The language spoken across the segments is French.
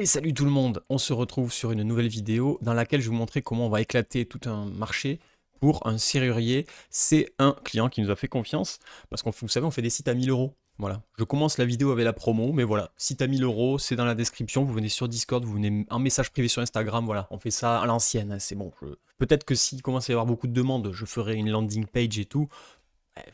Et salut tout le monde, on se retrouve sur une nouvelle vidéo dans laquelle je vais vous montrer comment on va éclater tout un marché pour un serrurier. C'est un client qui nous a fait confiance parce qu'on, vous savez, on fait des sites à 1000 euros. Voilà, je commence la vidéo avec la promo, mais voilà, site à 1000 euros, c'est dans la description, vous venez sur Discord, vous venez en message privé sur Instagram, voilà, on fait ça à l'ancienne, hein, c'est bon. Peut-être que s'il commence à y avoir beaucoup de demandes, je ferai une landing page et tout.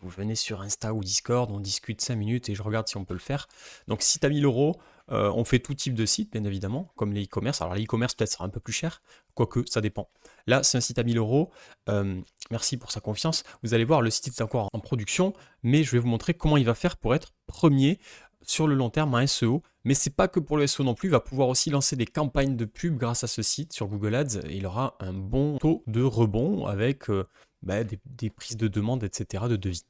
Vous venez sur Insta ou Discord, on discute 5 minutes et je regarde si on peut le faire. Donc si tu as 1000 euros, on fait tout type de site, bien évidemment, comme les e-commerce. Alors les e-commerce peut-être sera un peu plus cher, quoique ça dépend. Là, c'est un site à 1000 euros. Merci pour sa confiance. Vous allez voir, le site est encore en production, mais je vais vous montrer comment il va faire pour être premier sur le long terme en SEO. Mais c'est pas que pour le SEO non plus, il va pouvoir aussi lancer des campagnes de pub grâce à ce site sur Google Ads et il aura un bon taux de rebond avec des prises de demande, etc., de devis.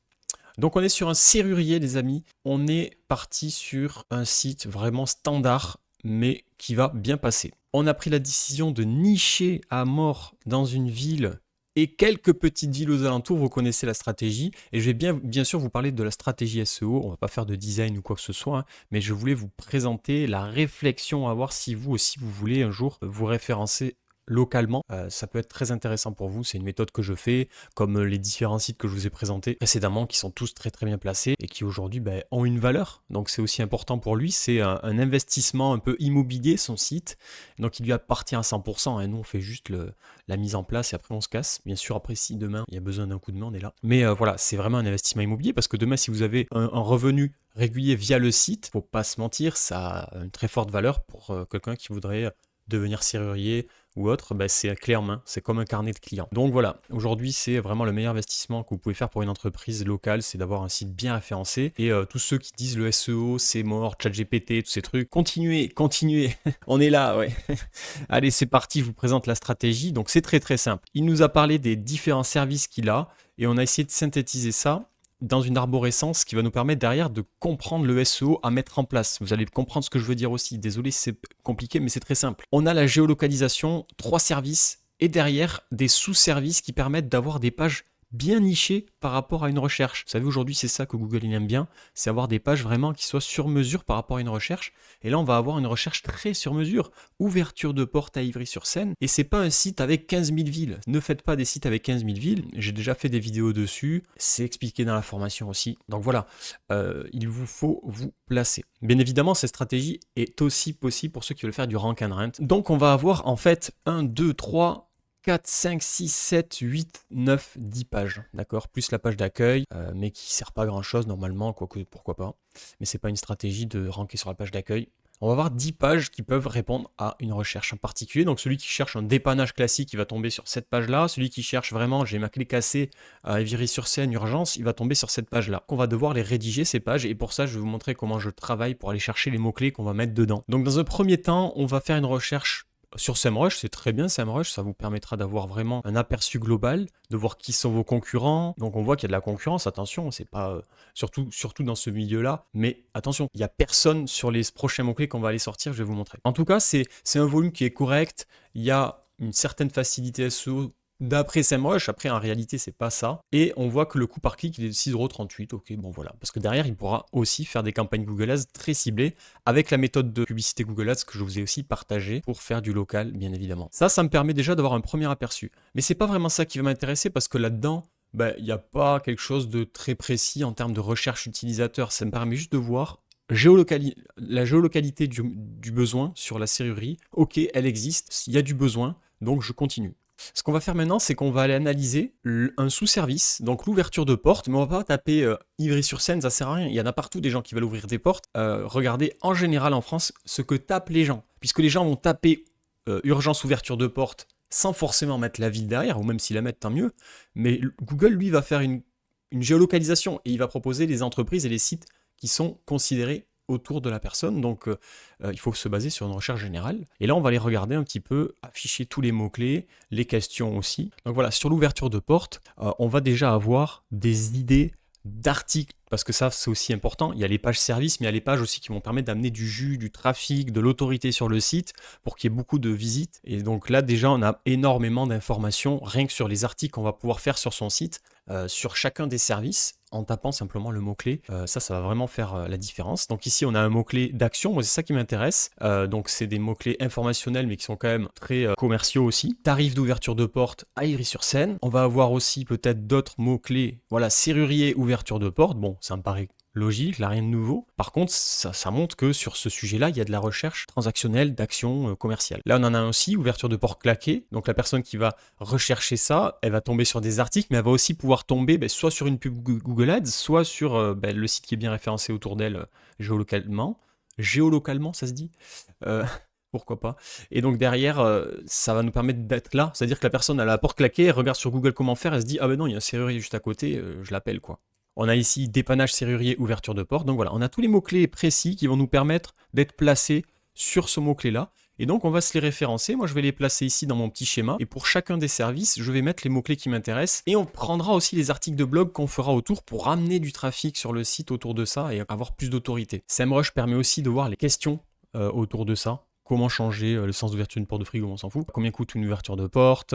Donc on est sur un serrurier, les amis. On est parti sur un site vraiment standard, mais qui va bien passer. On a pris la décision de nicher à mort dans une ville et quelques petites villes aux alentours. Vous connaissez la stratégie. Et je vais bien sûr vous parler de la stratégie SEO. On ne va pas faire de design ou quoi que ce soit, hein, mais je voulais vous présenter la réflexion à avoir si vous aussi vous voulez un jour vous référencer localement. Ça peut être très intéressant pour vous. C'est une méthode que je fais, comme les différents sites que je vous ai présentés précédemment, qui sont tous très très bien placés et qui aujourd'hui ont une valeur. Donc c'est aussi important pour lui. C'est un investissement un peu immobilier, son site. Donc il lui appartient à 100%. Et nous, on fait juste la mise en place et après on se casse. Bien sûr, après, si demain il y a besoin d'un coup de main, on est là. Mais voilà, c'est vraiment un investissement immobilier parce que demain, si vous avez un revenu régulier via le site, faut pas se mentir, ça a une très forte valeur pour quelqu'un qui voudrait devenir serrurier ou autre, c'est clé en main, c'est comme un carnet de clients. Donc voilà, aujourd'hui c'est vraiment le meilleur investissement que vous pouvez faire pour une entreprise locale, c'est d'avoir un site bien référencé. Et tous ceux qui disent le SEO c'est mort, ChatGPT, tous ces trucs, continuez, on est là, ouais. Allez, c'est parti, je vous présente la stratégie. Donc c'est très très simple. Il nous a parlé des différents services qu'il a et on a essayé de synthétiser ça dans une arborescence qui va nous permettre derrière de comprendre le SEO à mettre en place. Vous allez comprendre ce que je veux dire aussi. Désolé si c'est compliqué, mais c'est très simple. On a la géolocalisation, 3 services, et derrière des sous-services qui permettent d'avoir des pages bien nichées par rapport à une recherche. Vous savez, aujourd'hui, c'est ça que Google il aime bien, c'est avoir des pages vraiment qui soient sur mesure par rapport à une recherche. Et là, on va avoir une recherche très sur mesure. Ouverture de porte à Ivry-sur-Seine. Et c'est pas un site avec 15 000 villes. Ne faites pas des sites avec 15 000 villes. J'ai déjà fait des vidéos dessus. C'est expliqué dans la formation aussi. Donc voilà, il vous faut vous placer. Bien évidemment, cette stratégie est aussi possible pour ceux qui veulent faire du rank and rent. Donc on va avoir en fait 1, 2, 3, 4, 5, 6, 7, 8, 9, 10 pages, d'accord? Plus la page d'accueil, mais qui sert pas à grand chose normalement, quoique pourquoi pas. Mais c'est pas une stratégie de ranker sur la page d'accueil. On va avoir 10 pages qui peuvent répondre à une recherche en particulier. Donc celui qui cherche un dépannage classique, il va tomber sur cette page-là. Celui qui cherche vraiment, j'ai ma clé cassée à Viry-sur-Seine, urgence, il va tomber sur cette page-là. On va devoir les rédiger, ces pages, et pour ça, je vais vous montrer comment je travaille pour aller chercher les mots-clés qu'on va mettre dedans. Donc dans un premier temps, on va faire une recherche sur SEMrush, c'est très bien SEMrush, ça vous permettra d'avoir vraiment un aperçu global, de voir qui sont vos concurrents. Donc on voit qu'il y a de la concurrence, attention, c'est pas surtout dans ce milieu-là, mais attention, il n'y a personne sur les prochains mots-clés qu'on va aller sortir, je vais vous montrer. En tout cas, c'est un volume qui est correct, il y a une certaine facilité SEO d'après SEMrush. Après en réalité c'est pas ça, et on voit que le coût par clic il est de 6,38 €. Ok, bon voilà, parce que derrière il pourra aussi faire des campagnes Google Ads très ciblées avec la méthode de publicité Google Ads que je vous ai aussi partagé pour faire du local, bien évidemment. Ça me permet déjà d'avoir un premier aperçu, mais c'est pas vraiment ça qui va m'intéresser parce que là-dedans il n'y a pas quelque chose de très précis en termes de recherche utilisateur. Ça me permet juste de voir la géolocalité du besoin sur la serrurerie. Ok, elle existe, il y a du besoin, donc je continue. Ce qu'on va faire maintenant, c'est qu'on va aller analyser un sous-service, donc l'ouverture de porte, mais on va pas taper Ivry-sur-Seine, ça sert à rien. Il y en a partout des gens qui veulent ouvrir des portes. Regardez en général en France ce que tapent les gens, puisque les gens vont taper urgence ouverture de porte sans forcément mettre la ville derrière, ou même s'ils la mettent, tant mieux. Mais Google, lui, va faire une géolocalisation et il va proposer les entreprises et les sites qui sont considérés autour de la personne. Donc il faut se baser sur une recherche générale. Et là, on va aller regarder un petit peu, afficher tous les mots-clés, les questions aussi. Donc voilà, sur l'ouverture de porte, on va déjà avoir des idées d'articles, parce que ça c'est aussi important. Il y a les pages services, mais il y a les pages aussi qui vont permettre d'amener du jus, du trafic, de l'autorité sur le site pour qu'il y ait beaucoup de visites. Et donc là déjà on a énormément d'informations rien que sur les articles qu'on va pouvoir faire sur son site, sur chacun des services en tapant simplement le mot-clé. Ça va vraiment faire la différence. Donc ici, on a un mot-clé d'action. Moi, c'est ça qui m'intéresse. Donc c'est des mots-clés informationnels, mais qui sont quand même très commerciaux aussi. Tarif d'ouverture de porte à Ivry-sur-Seine. On va avoir aussi peut-être d'autres mots-clés. Voilà, serrurier, ouverture de porte. Bon, ça me paraît logique, là rien de nouveau. Par contre, ça montre que sur ce sujet-là, il y a de la recherche transactionnelle d'actions commerciales. Là, on en a un aussi, ouverture de porte claquée. Donc la personne qui va rechercher ça, elle va tomber sur des articles, mais elle va aussi pouvoir tomber soit sur une pub Google Ads, soit sur le site qui est bien référencé autour d'elle géolocalement. Géolocalement, ça se dit pourquoi pas. Et donc derrière, ça va nous permettre d'être là. C'est-à-dire que la personne a la porte claquée, elle regarde sur Google comment faire, elle se dit « Ah ben non, il y a un serrurier juste à côté, je l'appelle quoi ». On a ici dépannage serrurier, ouverture de porte. Donc voilà, on a tous les mots-clés précis qui vont nous permettre d'être placés sur ce mot-clé-là. Et donc on va se les référencer. Moi je vais les placer ici dans mon petit schéma. Et pour chacun des services, je vais mettre les mots-clés qui m'intéressent. Et on prendra aussi les articles de blog qu'on fera autour pour ramener du trafic sur le site autour de ça et avoir plus d'autorité. SEMrush permet aussi de voir les questions autour de ça. Comment changer le sens d'ouverture d'une porte de frigo, on s'en fout. Combien coûte une ouverture de porte,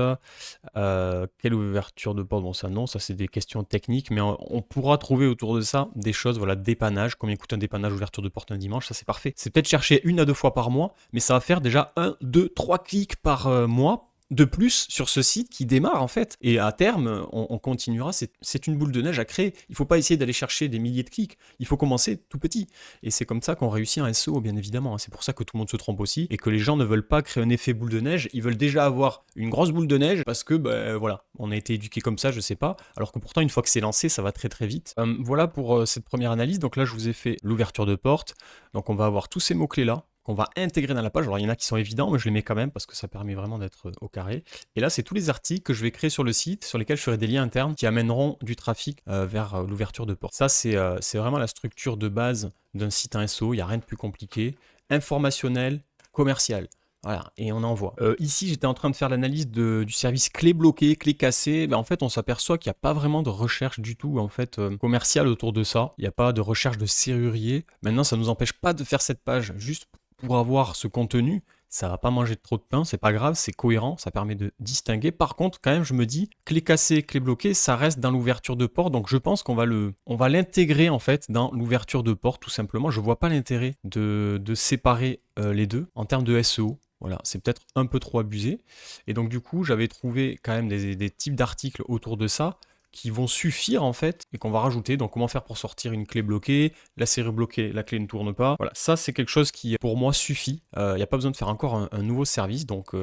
quelle ouverture de porte, bon ça non, ça c'est des questions techniques, mais on pourra trouver autour de ça des choses, voilà, dépannage, combien coûte un dépannage, ouverture de porte un dimanche, ça c'est parfait. C'est peut-être chercher 1 à 2 fois par mois, mais ça va faire déjà 1, 2, 3 clics par mois de plus sur ce site qui démarre en fait. Et à terme, on continuera, c'est une boule de neige à créer. Il ne faut pas essayer d'aller chercher des milliers de clics, il faut commencer tout petit. Et c'est comme ça qu'on réussit un SEO, bien évidemment. C'est pour ça que tout le monde se trompe aussi, et que les gens ne veulent pas créer un effet boule de neige, ils veulent déjà avoir une grosse boule de neige, parce que, voilà, on a été éduqué comme ça, je sais pas, alors que pourtant, une fois que c'est lancé, ça va très très vite. Voilà pour cette première analyse. Donc là, je vous ai fait l'ouverture de porte. Donc on va avoir tous ces mots-clés-là, qu'on va intégrer dans la page. Alors il y en a qui sont évidents, mais je les mets quand même parce que ça permet vraiment d'être au carré. Et là, c'est tous les articles que je vais créer sur le site, sur lesquels je ferai des liens internes qui amèneront du trafic vers l'ouverture de porte. Ça, c'est vraiment la structure de base d'un site SEO. Il n'y a rien de plus compliqué. Informationnel, commercial. Voilà, et on envoie. Ici, j'étais en train de faire l'analyse du service clé bloquée, clé cassée. En fait, on s'aperçoit qu'il n'y a pas vraiment de recherche du tout en fait commerciale autour de ça. Il n'y a pas de recherche de serrurier. Maintenant, ça ne nous empêche pas de faire cette page juste pour avoir ce contenu. Ça va pas manger trop de pain, c'est pas grave, c'est cohérent, ça permet de distinguer. Par contre, quand même, je me dis, clé cassée, clé bloquée, ça reste dans l'ouverture de porte. Donc je pense qu'on va l'intégrer en fait dans l'ouverture de porte, tout simplement. Je vois pas l'intérêt de séparer les deux en termes de SEO. Voilà, c'est peut-être un peu trop abusé. Et donc du coup, j'avais trouvé quand même des types d'articles autour de ça qui vont suffire en fait et qu'on va rajouter. Donc comment faire pour sortir une clé bloquée, la serrure bloquée, la clé ne tourne pas. Voilà, ça c'est quelque chose qui pour moi suffit. Il n'y a pas besoin de faire encore un nouveau service. Donc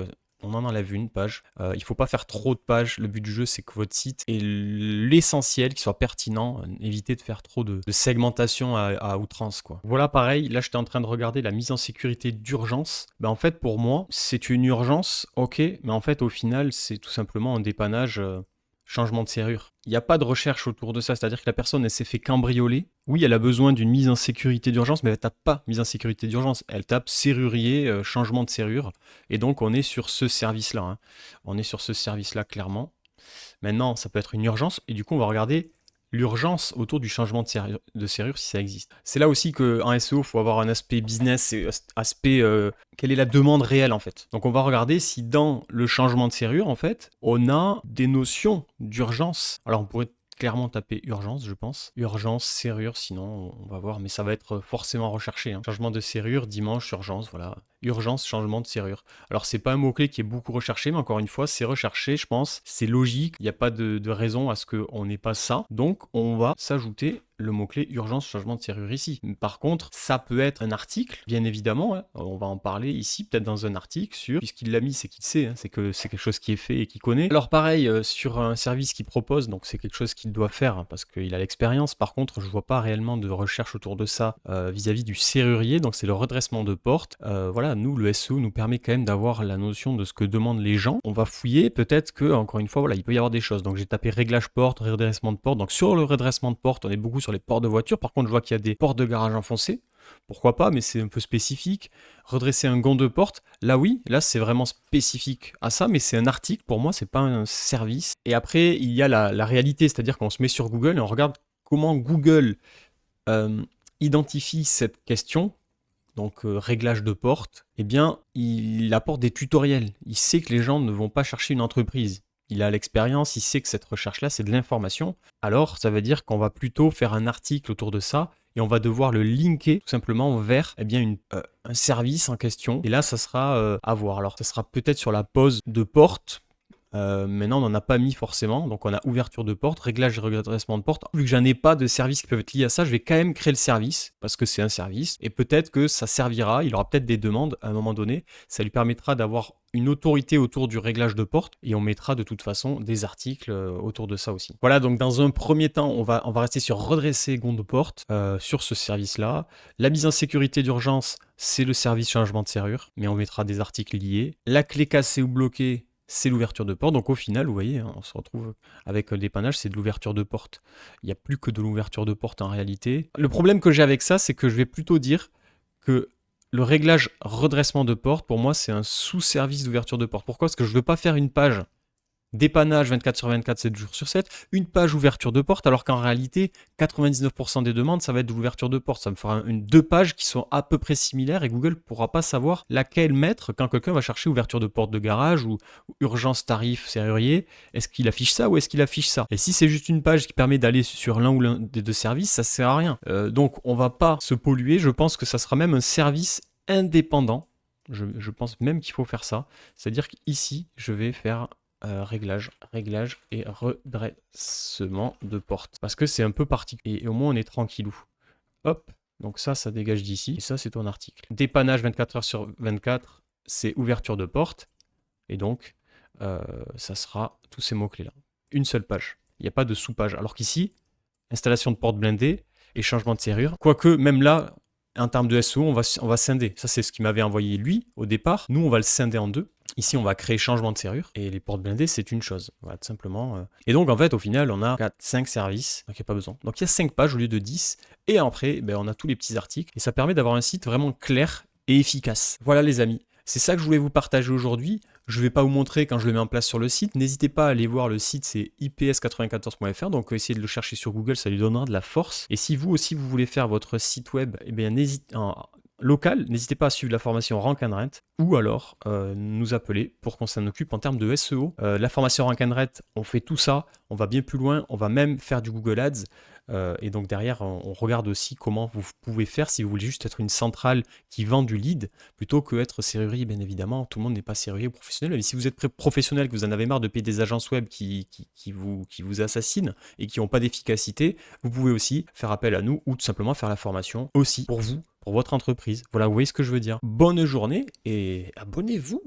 on en enlève une page. Il ne faut pas faire trop de pages. Le but du jeu, c'est que votre site ait l'essentiel, qu'il soit pertinent. Évitez de faire trop de segmentation à outrance, quoi. Voilà, pareil. Là, j'étais en train de regarder la mise en sécurité d'urgence. En fait, pour moi, c'est une urgence, ok. Mais en fait, au final, c'est tout simplement un dépannage. Changement de serrure. Il n'y a pas de recherche autour de ça, c'est-à-dire que la personne, elle s'est fait cambrioler. Oui, elle a besoin d'une mise en sécurité d'urgence, mais elle ne tape pas mise en sécurité d'urgence. Elle tape serrurier, changement de serrure. Et donc, on est sur ce service-là. Hein. On est sur ce service-là, clairement. Maintenant, ça peut être une urgence, et du coup, on va regarder l'urgence autour du changement de serrure si ça existe. C'est là aussi qu'en SEO, il faut avoir un aspect business et aspect quelle est la demande réelle en fait. Donc on va regarder si dans le changement de serrure en fait, on a des notions d'urgence. Alors on pourrait clairement taper urgence, je pense. Urgence, serrure, sinon on va voir, mais ça va être forcément recherché. Hein. Changement de serrure, dimanche, urgence, voilà. Urgence, changement de serrure. Alors c'est pas un mot-clé qui est beaucoup recherché, mais encore une fois, c'est recherché, je pense. C'est logique, il n'y a pas de raison à ce qu'on n'ait pas ça. Donc on va s'ajouter le mot-clé urgence, changement de serrure ici. Par contre, ça peut être un article, bien évidemment, hein. On va en parler ici, peut-être dans un article sur, puisqu'il l'a mis, c'est qu'il sait, hein. C'est que c'est quelque chose qui est fait et qu'il connaît. Alors pareil, sur un service qu'il propose, donc c'est quelque chose qu'il doit faire, hein, parce qu'il a l'expérience. Par contre, je vois pas réellement de recherche autour de ça vis-à-vis du serrurier, donc c'est le redressement de porte. Voilà, nous, le SEO nous permet quand même d'avoir la notion de ce que demandent les gens. On va fouiller, peut-être que, encore une fois, voilà, il peut y avoir des choses. Donc j'ai tapé réglage porte, redressement de porte. Donc sur le redressement de porte, on est beaucoup sur les portes de voiture. Par contre, je vois qu'il y a des portes de garage enfoncées. Pourquoi pas, mais c'est un peu spécifique. Redresser un gond de porte, là oui, là c'est vraiment spécifique à ça, mais c'est un article, pour moi, c'est pas un service. Et après, il y a la réalité, c'est-à-dire qu'on se met sur Google et on regarde comment Google identifie cette question. Donc réglage de porte, eh bien il apporte des tutoriels. Il sait que les gens ne vont pas chercher une entreprise. il a l'expérience, il sait que cette recherche-là, c'est de l'information. Alors, ça veut dire qu'on va plutôt faire un article autour de ça et on va devoir le linker tout simplement vers eh bien, un service en question. Et là, ça sera à voir. Alors, ça sera peut-être sur la pose de porte. Maintenant, on n'en a pas mis forcément. Donc, on a ouverture de porte, réglage et redressement de porte. Vu que j'en ai pas de services qui peuvent être liés à ça, je vais quand même créer le service parce que c'est un service. Et peut-être que ça servira. Il aura peut-être des demandes à un moment donné. Ça lui permettra d'avoir une autorité autour du réglage de porte et on mettra de toute façon des articles autour de ça aussi. Voilà, donc dans un premier temps, on va rester sur redresser gonds de porte sur ce service-là. La mise en sécurité d'urgence, c'est le service changement de serrure, mais on mettra des articles liés. La clé cassée ou bloquée, c'est l'ouverture de porte. Donc au final, vous voyez, on se retrouve avec le dépannage, c'est de l'ouverture de porte. Il n'y a plus que de l'ouverture de porte en réalité. Le problème que j'ai avec ça, c'est que je vais plutôt dire que le réglage redressement de porte, pour moi, c'est un sous-service d'ouverture de porte. Pourquoi? Parce que je ne veux pas faire une page dépannage 24/24, 7 jours sur 7, une page ouverture de porte, alors qu'en réalité, 99% des demandes, ça va être de l'ouverture de porte. Ça me fera deux pages qui sont à peu près similaires et Google ne pourra pas savoir laquelle mettre quand quelqu'un va chercher ouverture de porte de garage ou urgence tarif serrurier. Est-ce qu'il affiche ça ou est-ce qu'il affiche ça? Et si c'est juste une page qui permet d'aller sur l'un ou l'un des deux services, ça ne sert à rien. Donc, on ne va pas se polluer. Je pense que ça sera même un service indépendant. Je pense même qu'il faut faire ça. C'est-à-dire qu'ici, je vais faire réglage et redressement de porte. Parce que c'est un peu particulier. Et au moins, on est tranquillou. Hop, donc ça dégage d'ici. Et ça, c'est ton article. Dépannage 24h/24, c'est ouverture de porte. Et donc, ça sera tous ces mots-clés-là. Une seule page. Il n'y a pas de sous-page. Alors qu'ici, installation de porte blindée et changement de serrure. Quoique, même là, en termes de SEO, on va scinder. Ça, c'est ce qu'il m'avait envoyé lui au départ. Nous, on va le scinder en deux. Ici, on va créer changement de serrure. Et les portes blindées, c'est une chose. Voilà, tout simplement. Et donc, en fait, au final, on a 4, 5 services. Donc, il n'y a pas besoin. Donc, il y a 5 pages au lieu de 10. Et après, ben, on a tous les petits articles. Et ça permet d'avoir un site vraiment clair et efficace. Voilà, les amis. C'est ça que je voulais vous partager aujourd'hui. Je ne vais pas vous montrer quand je le mets en place sur le site. N'hésitez pas à aller voir le site, c'est ips94.fr. Donc essayez de le chercher sur Google, ça lui donnera de la force. Et si vous aussi vous voulez faire votre site web, eh bien local, n'hésitez pas à suivre la formation Rank and Rent ou alors nous appeler pour qu'on s'en occupe en termes de SEO. La formation Rank and Rent, on fait tout ça, on va bien plus loin, on va même faire du Google Ads. Et donc derrière, on regarde aussi comment vous pouvez faire si vous voulez juste être une centrale qui vend du lead plutôt que être serrurier, bien évidemment. Tout le monde n'est pas serrurier ou professionnel. Mais si vous êtes professionnel, que vous en avez marre de payer des agences web qui vous assassinent et qui n'ont pas d'efficacité, vous pouvez aussi faire appel à nous ou tout simplement faire la formation aussi pour vous, pour votre entreprise. Voilà, vous voyez ce que je veux dire. Bonne journée et abonnez-vous.